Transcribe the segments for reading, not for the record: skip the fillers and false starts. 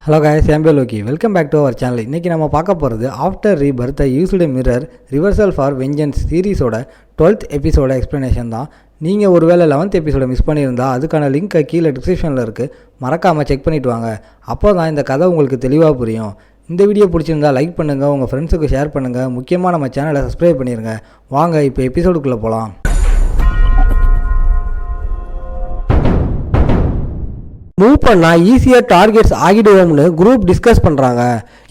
Hello guys, I am Loki. Welcome back to our channel. இன்னைக்கு நம்ம பார்க்க போகிறது after rebirth used mirror reversal for vengeance சீரீஸோட 12th எபிசோட எக்ஸ்ப்ளனேஷன் தான். நீங்கள் ஒருவேளை 11th எபிசோட மிஸ் பண்ணியிருந்தால் அதுக்கான லிங்க்கை கீழே டிஸ்கிரிப்ஷனில் இருக்குது, மறக்காமல் செக் பண்ணிவிட்டு வாங்க. அப்போ தான் இந்த கதை உங்களுக்கு தெளிவாக புரியும். இந்த வீடியோ பிடிச்சிருந்தா லைக் பண்ணுங்கள், உங்கள் ஃப்ரெண்ட்ஸுக்கு ஷேர் பண்ணுங்கள், முக்கியமாக நம்ம சேனலை சப்ஸ்கிரைப் பண்ணிடுங்க. வாங்க இப்போ எபிசோடுக்குள்ளே போகலாம். மூவ் பண்ணால் ஈஸியாக டார்கெட்ஸ் ஆகிடுவோம்னு குரூப் டிஸ்கஸ் பண்ணுறாங்க.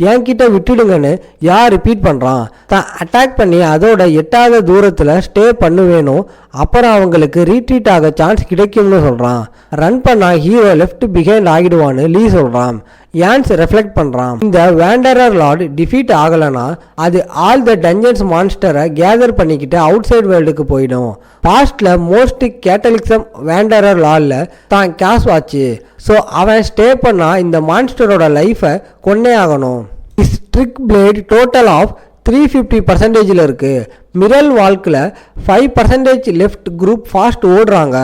என்கிட்ட விட்டுடுங்கன்னு யார் ரிப்பீட் பண்ணுறான். தான் அட்டாக் பண்ணி அதோட 8வது தூரத்தில் ஸ்டே பண்ணுவேணும், அப்புறம் அவங்களுக்கு ரீட்ரீட் ஆக சான்ஸ் கிடைக்கும்னு சொல்கிறான். ரன் பண்ணால் ஹீரோ லெஃப்ட் பிஹைண்ட் ஆகிடுவான்னு லீ சொல்கிறான். யான்ஸ் ரெஃப்ளெக்ட் பண்ணுறான். இந்த வேண்டரர் லார்ட் டிஃபீட் ஆகலைன்னா அது ஆல் த டஞ்சன்ஸ் மான்ஸ்டரை கேதர் பண்ணிக்கிட்டு அவுட் சைட் வேர்ல்டுக்கு போயிடும். பாஸ்டில் மோஸ்ட் கேட்டலிக்ஸம் வேண்டரர் லார்டில் தான் கேஷ் ஆச்சு. ஸோ அவன் ஸ்டே பண்ணால் இந்த மான்ஸ்டரோட லைஃபை கொன்னே ஆகணும். ஸ்ட்ரிக் பிளேட் டோட்டல் ஆஃப் 350% இருக்குது. மிரல் வால்கில் 5% லெஃப்ட் குரூப் ஃபாஸ்ட் ஓடுறாங்க.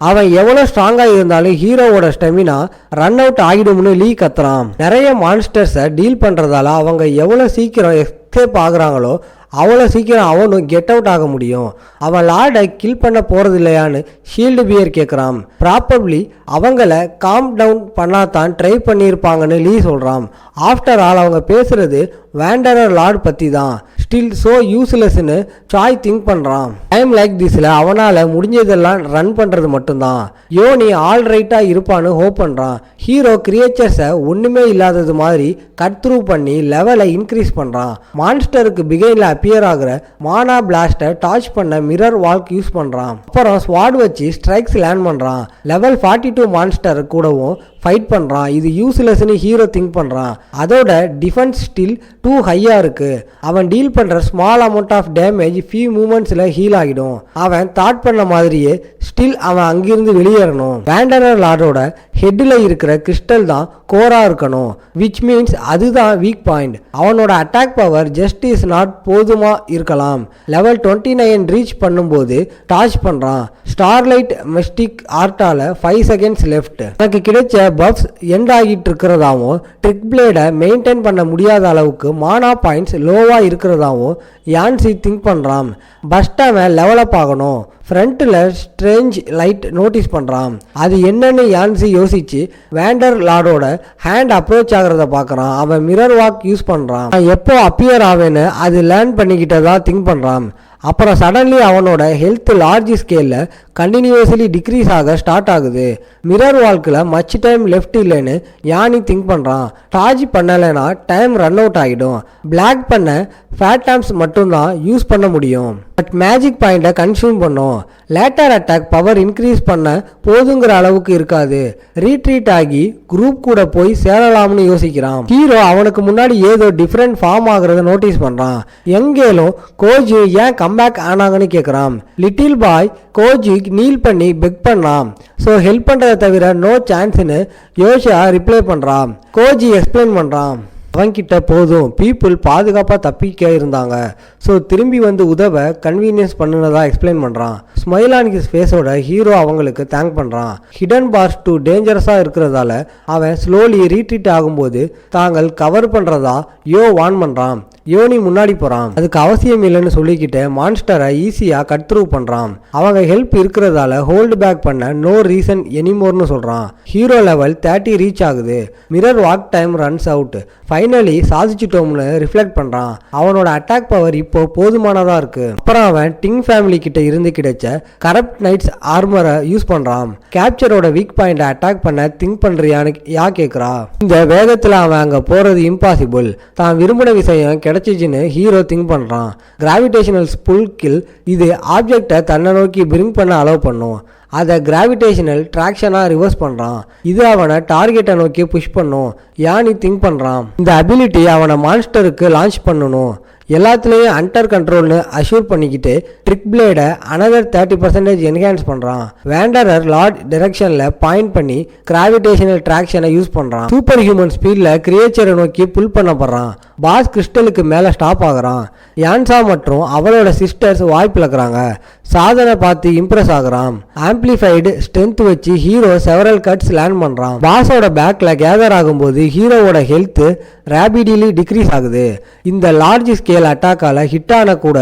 அவன் எவ்வளோ ஸ்ட்ராங்காக இருந்தாலும் ஹீரோவோட ஸ்டெமினா ரன் அவுட் ஆகிடும்னு லீ கத்துறான். நிறைய மான்ஸ்டர்ஸை டீல் பண்ணுறதால அவங்க எவ்வளோ சீக்கிரம் எஸ்கேப் ஆகுறாங்களோ அவ்வளோ சீக்கிரம் அவனும் கெட் அவுட் ஆக முடியும். அவன் லார்டை கில் பண்ண போகிறது இல்லையான்னு ஷீல்டு பியர் கேட்குறான். ப்ராப்பர்லி அவங்கள காம் டவுன் பண்ணாதான் ட்ரை பண்ணியிருப்பாங்கன்னு லீ சொல்கிறான். ஆஃப்டர் ஆல் அவங்க பேசுகிறது வேண்டரர் லார்ட் பற்றி தான். ஸ்டில் ஸோ யூஸ்லெஸ்ன்னு சாய் திங்க் பண்ணுறான். டைம் லைக் திஸில் அவனால் முடிஞ்சதெல்லாம் ரன் பண்ணுறது மட்டும்தான். யோனி ஆல் ரைட்டாக இருப்பான்னு ஹோப் பண்ணுறான். ஹீரோ கிரியேச்சர்ஸை ஒன்றுமே இல்லாதது மாதிரி கட் த்ரூ பண்ணி லெவலை இன்க்ரீஸ் பண்ணுறான். மான்ஸ்டருக்கு பிகைனில் அப்பியர் ஆகிற மானா பிளாஸ்டை டாச் பண்ண மிரர் வால்க் யூஸ் பண்ணுறான். அப்புறம் ஸ்வாட் வச்சு ஸ்ட்ரைக்ஸ் லேண்ட் பண்ணுறான். லெவல் 42 மான்ஸ்டர் கூடவும் ஃபைட் பண்ணுறான். இது யூஸ்லெஸ்ன்னு ஹீரோ திங்க் பண்ணுறான். அதோட டிஃபென்ஸ் ஸ்டில் டூ ஹையாக இருக்குது. அவன் டீல் பண்ணுற small amount of damage few மூமெண்ட்ஸில் ஹீல் ஆகிடும். அவன் தாட் பண்ண மாதிரியே ஸ்டில் அவன் அங்கிருந்து வெளியேறணும். வேண்டரர் லார்டோட ஹெட்டில் இருக்கிற கிறிஸ்டல் தான் கோராக இருக்கணும், விச் மீன்ஸ் அதுதான் வீக் பாயிண்ட். அவனோட attack power just is not போதுமா இருக்கலாம். லெவல் 29 ரீச் பண்ணும்போது டாச் பண்ணுறான். ஸ்டார்லைட் மெஸ்டிக் ஆர்ட்டால 5 செகண்ட்ஸ் லெஃப்ட். எனக்கு கிடைச்ச பஃப்ஸ் எண்ட் ஆகிட்டு இருக்கிறதாவும் ட்ரிக் பிளேடை மெயின்டைன் பண்ண முடியாத அளவுக்கு மானா பாயிண்ட்ஸ் லோவாக இருக்கிறதாவும் யான்சி திங்க் பண்ணுறான். பஸ்டாவன் லெவலப் ஆகணும். ஃப்ரண்ட்டில் ஸ்ட்ரேஞ்ச் லைட் நோட்டீஸ் பண்ணுறான். அது என்னன்னு யான்சி யோசிச்சு வேண்டர் லார்டோட ஹேண்ட் அப்ரோச் ஆகிறத பார்க்குறான். அவன் மிரர் வாக் யூஸ் பண்ணுறான். எப்போ அப்பியர் ஆவேன்னு அது லேர்ன் பண்ணிக்கிட்டதா திங்க் பண்ணுறான். அப்புறம் சடன்லி அவனோட ஹெல்த் லார்ஜ் ஸ்கேலில் கண்டினியூஸ்லி டிக்ரீஸ் ஆக ஸ்டார்ட் ஆகுது. மிரர் வால்கில் மச் டைம் லெஃப்ட் இல்லைன்னு யானி திங்க் பண்ணுறான். டார்ஜ் பண்ணலைன்னா டைம் ரன் அவுட் ஆகிடும். பிளாக் பண்ண ஃபேட்டாம்ஸ் மட்டும்தான் யூஸ் பண்ண முடியும். பட் மேஜிக் பாயிண்டை கன்சியூம் பண்ணும். லேட்டர் அட்டாக் பவர் இன்க்ரீஸ் பண்ண போதுங்கிற அளவுக்கு இருக்காது. ரீட்ரீட் ஆகி குரூப் கூட போய் சேரலாம்னு யோசிக்கிறான். ஹீரோ அவனுக்கு முன்னாடி ஏதோ டிஃப்ரெண்ட் ஃபார்ம் ஆகுறத நோட்டீஸ் பண்ணுறான். எங்கேலும் கோஜி ஏன் கம்பேக் ஆனாங்கன்னு கேட்குறான். லிட்டில் பாய் கோஜி நீல் பண்ணி பெக் பண்ணான். ஸோ ஹெல்ப் பண்ணுறதை தவிர நோ சான்ஸ்னு யோஷா ரிப்ளை பண்ணுறான். கோஜி எக்ஸ்பிளைன் பண்ணுறான். அவன்கிட்ட போதும் பீப்புள் பாதுகாப்பாக தப்பிக்க இருந்தாங்க, ஸோ திரும்பி வந்து உதவ கன்வீனியன்ஸ் பண்ணுனதா எக்ஸ்பிளைன் பண்ணுறான். ஸ்மைல் ஆன் ஹிஸ் ஃபேஸோட ஹீரோ அவங்களுக்கு தேங்க் பண்ணுறான். ஹிடன் பார்ஸ் டூ டேஞ்சரஸாக இருக்கிறதால அவன் ஸ்லோலி ரீட்ரீட் ஆகும்போது தாங்கள் கவர் பண்ணுறதா வார்ன் பண்ணுறான். யோனி முன்னாடி போகிறான். அதுக்கு அவசியம் இல்லைன்னு சொல்லிக்கிட்டு மான்ஸ்டரை ஈஸியாக கட் த்ரூ பண்ணுறான். அவங்க ஹெல்ப் இருக்கிறதால ஹோல்டு பேக் பண்ண நோ ரீசன் எனிமோர்னு சொல்கிறான். ஹீரோ லெவல் 30 ரீச் ஆகுது. Mirror walk time runs out. Finally சாதிச்சிட்டோம்னு ரிஃப்ளெக்ட் பண்ணுறான். அவனோட அட்டாக் பவர் இப்போ போதுமானதாக இருக்கு. அப்புறம் அவன் டிங் ஃபேமிலி கிட்ட இருந்து கிடைச்ச கரப்ட் நைட்ஸ் ஆர்மரை யூஸ் பண்ணுறான். கேப்சரோட வீக் பாயிண்டை அட்டாக் பண்ண திங்க் பண்ணுறியான்னு கேட்குறா. இந்த வேகத்தில் அவன் அங்கே போகிறது இம்பாசிபிள். தான் விரும்பின விஷயம் கிடைச்சிச்சுன்னு ஹீரோ திங்க் பண்ணுறான். கிராவிடேஷனல் புல் கில் இது ஆப்ஜெக்டை தன்னை நோக்கி பிரிங் பண்ண அலோவ் பண்ணும். அதை கிராவிடேஷனல் ட்ராக்ஷனாக ரிவர்ஸ் பண்ணுறான். இது அவனை டார்கெட்டை நோக்கி புஷ் பண்ணும். யானி திங்க் பண்ணுறான். இந்த அபிலிட்டி அவனை மான்ஸ்டருக்கு லான்ச் பண்ணணும். எல்லாத்துலேயும் அண்டர் கண்ட்ரோல்னு அஷ்யூர் பண்ணிக்கிட்டு ட்ரிக் பிளேடை அனதர் 30% என்ஹான்ஸ் பண்ணுறான். வேண்டரர் லார்ட் டைரக்ஷனில் பாயிண்ட் பண்ணி கிராவிடேஷனல் ட்ராக்ஷனை யூஸ் பண்ணுறான். சூப்பர் ஹியூமன் ஸ்பீடில் கிரியேச்சரை நோக்கி புல் பண்ணப்படுறான். பாஸ் கிறிஸ்டலுக்கு மேலே ஸ்டாப் ஆகுறான். யான்சா மற்றும் அவளோட சிஸ்டர்ஸ் வாய் பிளக்குறாங்க. சாதனை பார்த்து இம்ப்ரெஸ் ஆகுறான். ஆம்பிளிஃபைடு ஸ்ட்ரென்த் வச்சு ஹீரோ செவரல் கட்ஸ் லேண்ட் பண்றான். பாஸோட பேக்ல கேதர் ஆகும்போது ஹீரோவோட ஹெல்த் ரேபிடிலி டிக்ரீஸ் ஆகுது. இந்த லார்ஜ் ஸ்கேல் அட்டாக்கால ஹிட் ஆன கூட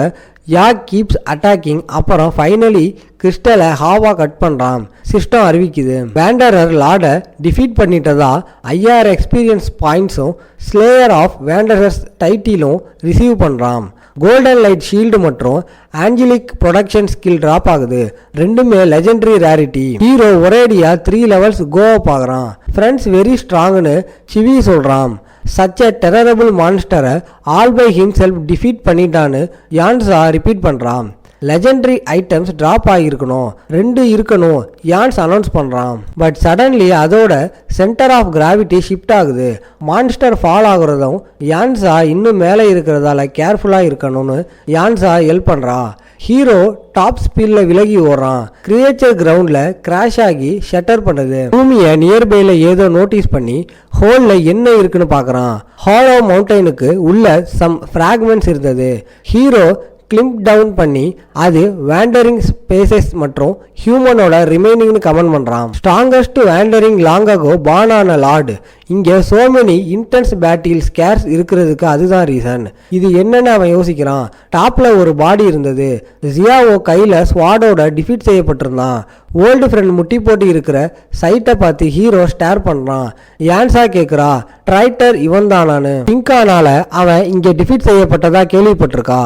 யாக் கீப்ஸ் அட்டாக்கிங். அப்புறம் ஃபைனலி கிறிஸ்டலை ஹாவா கட் பண்றான். சிஸ்டம் அறிவிக்குது வேண்டரர் லார்டை டிஃபீட் பண்ணிட்டதா 5000 எக்ஸ்பீரியன்ஸ் பாயிண்ட்ஸும் ஸ்லேயர் ஆஃப் வேண்டரர்ஸ் டைட்டிலும் ரிசீவ் பண்றான். கோல்டன் லைட் ஷீல்டு மற்றும் ஆஞ்சலிக் ப்ரொடக்ஷன் ஸ்கில் டிராப் ஆகுது. ரெண்டுமே லெஜெண்டரி ரேரிட்டி. ஹீரோ ஒரேடியா 3 லெவல்ஸ் கோ அப் ஆகுறான். ஃப்ரெண்ட்ஸ் வெரி ஸ்ட்ராங்னு சிவி சொல்றான். சச் எ டெரரபிள் மான்ஸ்டரை ஆல் பை ஹிம்செல்ஃப் டிஃபீட் பண்ணிட்டான்னு யான்ஸா ரிப்பீட் பண்றான். லெஜெண்டரி ஐட்டம்ஸ் டிராப் ஆகியிருக்கணும், 2 இருக்கணும் யான்ஸ் அனௌன்ஸ் பண்ணுறான். பட் சடன்லி அதோட சென்டர் ஆஃப் கிராவிட்டி ஷிஃப்ட் ஆகுது. மான்ஸ்டர் ஃபால் ஆகுறதும் யான்ஸா இன்னும் மேலே இருக்கிறதால கேர்ஃபுல்லாக இருக்கணும்னு யான்ஸா ஹெல்ப் பண்ணுறா. ஹீரோ டாப் ஸ்பீடில் விலகி ஓடுறான். கிரியேச்சர் கிரவுண்டில் கிராஷ் ஆகி ஷட்டர் பண்ணுது. பூமியை நியர்பைல ஏதோ நோட்டீஸ் பண்ணி ஹோலில் என்ன இருக்குன்னு பார்க்குறான். ஹாலோ மவுண்டனுக்கு உள்ள சம் ஃப்ராக்மெண்ட்ஸ் இருந்தது. ஹீரோ கிளிம்ப் டவுன் பண்ணி அது வேண்டரிங் ஸ்பேசஸ் மற்றும் ஹியூமனோட ரிமைனிங்னு கமெண்ட் பண்ணுறான். ஸ்ட்ராங்கஸ்ட் வேண்டரிங் லாங்ககோ பார்ன் ஆன லார்டு. இங்கே so many intense battle scares இருக்கிறதுக்கு அதுதான் ரீசன். இது என்னன்னு அவன் யோசிக்கிறான். டாப்பில் ஒரு பாடி இருந்தது. ஜியாவோ கையில் ஸ்வாடோட டிஃபீட் செய்யப்பட்டிருந்தான். ஓல்டு ஃப்ரெண்ட் முட்டி போட்டு இருக்கிற சைட்டை பார்த்து ஹீரோ ஸ்டேர் பண்ணுறான். யான்ஸா கேட்குறா ட்ரைட்டர் இவன் தானான்னு. பிங்கானால அவன் இங்கே டிஃபீட் செய்யப்பட்டதா கேள்விப்பட்டிருக்கா.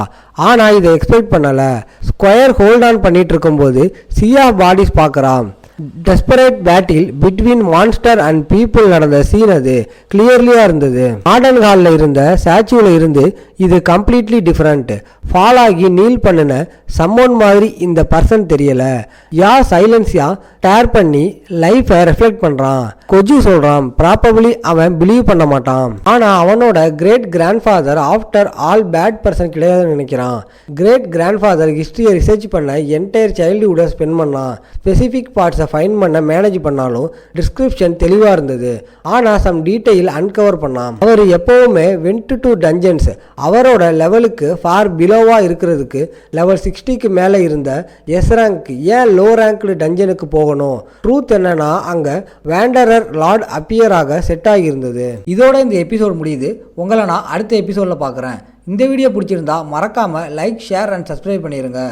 ஆனால் இதை எக்ஸ்பெக்ட் பண்ணலை. ஸ்கொயர் ஹோல்ட் ஆன் பண்ணிட்டு இருக்கும்போது சியா பாடிஸ் பார்க்குறான். Desperate battle between monster and people நடந்த சீன் அது கிளியர்லியாக இருந்தது. மாடர்ன் ஹாலில் இருந்த ஸ்டாச்சுவில் இருந்து இது கம்ப்ளீட்லி டிஃப்ரெண்ட். ஃபால் ஆகி நீல் பண்ணின சம்மோன் மாதிரி இந்த பர்சன் தெரியல. யா சைலன்ஸியா டேர் பண்ணி லைஃபை ரெஃப்ளெக்ட் பண்ணுறான். கொஜு சொல்கிறான் ப்ராபபிளி அவன் பிலீவ் பண்ண மாட்டான். ஆனால் அவனோட great grandfather after all bad person கிடையாதுன்னு நினைக்கிறான். கிரேட் கிராண்ட்ஃபாதர் ஹிஸ்ட்ரியை ரிசர்ச் பண்ண என்டையர் சைல்டுஹுட்டை ஸ்பெண்ட் பண்ணான். ஸ்பெசிஃபிக் பார்ட்ஸை ஃபைண்ட் பண்ண மேனேஜ் பண்ணாலும் டிஸ்கிரிப்ஷன் தெளிவாக இருந்தது. ஆனால் சம் டீட்டெயில் அன்கவர் பண்ணான். அவர் எப்போவுமே வென்ட் டு டஞ்சன்ஸ். அவரோட லெவலுக்கு ஃபார் பிலோவாக இருக்கிறதுக்கு லெவல் 60க்கு மேலே இருந்த எஸ் ரேங்க் ஏன் லோ ரேங்க்டு டஞ்சனுக்கு போகணும்? ட்ரூத் என்னன்னா அங்கே வேண்டரர் லார்ட் அப்பியர் ஆக செட் ஆகியிருந்தது. இதோட இந்த எபிசோட் முடியுது. உங்களை நான் அடுத்த எபிசோடில் பார்க்குறேன். இந்த வீடியோ பிடிச்சிருந்தா மறக்காமல் லைக், ஷேர் அண்ட் சப்ஸ்கிரைப் பண்ணிடுங்க.